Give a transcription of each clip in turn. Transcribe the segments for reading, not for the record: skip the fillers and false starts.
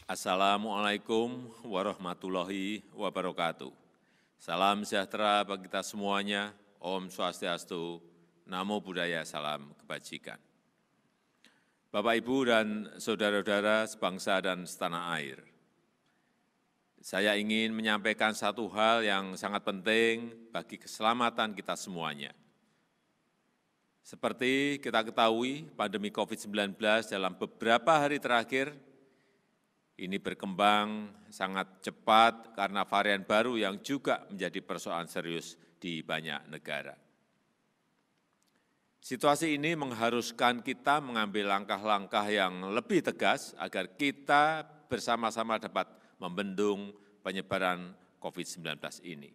Assalamualaikum warahmatullahi wabarakatuh. Salam sejahtera bagi kita semuanya. Om Swastiastu, Namo Buddhaya, salam kebajikan. Bapak, Ibu, dan saudara-saudara sebangsa dan setanah air, saya ingin menyampaikan satu hal yang sangat penting bagi keselamatan kita semuanya. Seperti kita ketahui, pandemi COVID-19 dalam beberapa hari terakhir ini berkembang sangat cepat karena varian baru yang juga menjadi persoalan serius di banyak negara. Situasi ini mengharuskan kita mengambil langkah-langkah yang lebih tegas agar kita bersama-sama dapat membendung penyebaran COVID-19 ini.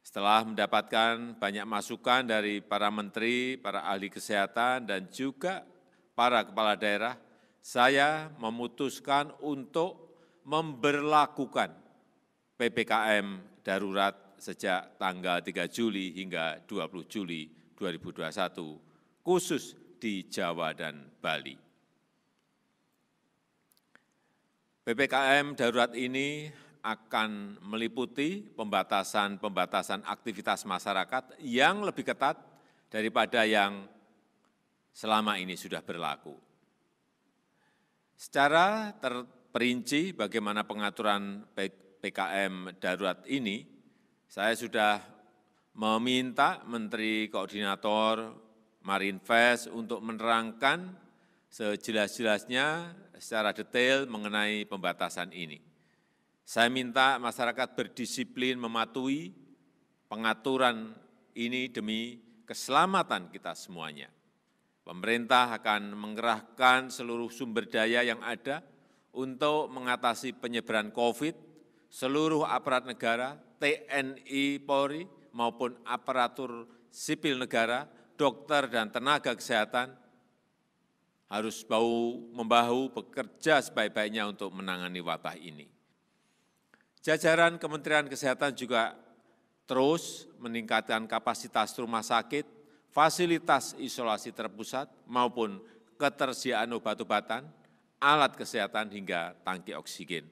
Setelah mendapatkan banyak masukan dari para menteri, para ahli kesehatan, dan juga para kepala daerah, saya memutuskan untuk memberlakukan PPKM darurat sejak tanggal 3 Juli hingga 20 Juli 2021, khusus di Jawa dan Bali. PPKM darurat ini akan meliputi pembatasan aktivitas masyarakat yang lebih ketat daripada yang selama ini sudah berlaku. Secara terperinci bagaimana pengaturan PPKM darurat ini, saya sudah meminta Menteri Koordinator Marinvest untuk menerangkan sejelas-jelasnya secara detail mengenai pembatasan ini. Saya minta masyarakat berdisiplin mematuhi pengaturan ini demi keselamatan kita semuanya. Pemerintah akan mengerahkan seluruh sumber daya yang ada untuk mengatasi penyebaran COVID, seluruh aparat negara, TNI, Polri, maupun aparatur sipil negara, dokter dan tenaga kesehatan harus bahu-membahu bekerja sebaik-baiknya untuk menangani wabah ini. Jajaran Kementerian Kesehatan juga terus meningkatkan kapasitas rumah sakit, fasilitas isolasi terpusat, maupun ketersediaan obat-obatan, alat kesehatan, hingga tangki oksigen.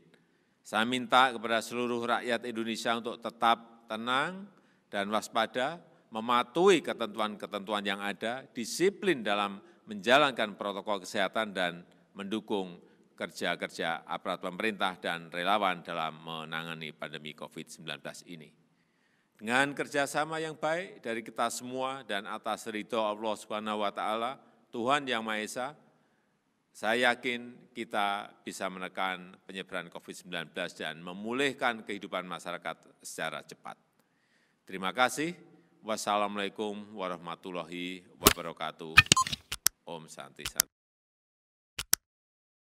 Saya minta kepada seluruh rakyat Indonesia untuk tetap tenang dan waspada, mematuhi ketentuan-ketentuan yang ada, disiplin dalam menjalankan protokol kesehatan, dan mendukung kerja-kerja aparat pemerintah dan relawan dalam menangani pandemi COVID-19 ini. Dengan kerjasama yang baik dari kita semua dan atas ridho Allah Subhanahu wa Ta'ala, Tuhan Yang Maha Esa, saya yakin kita bisa menekan penyebaran COVID-19 dan memulihkan kehidupan masyarakat secara cepat. Terima kasih. Wassalamualaikum warahmatullahi wabarakatuh. Om Santi Santi.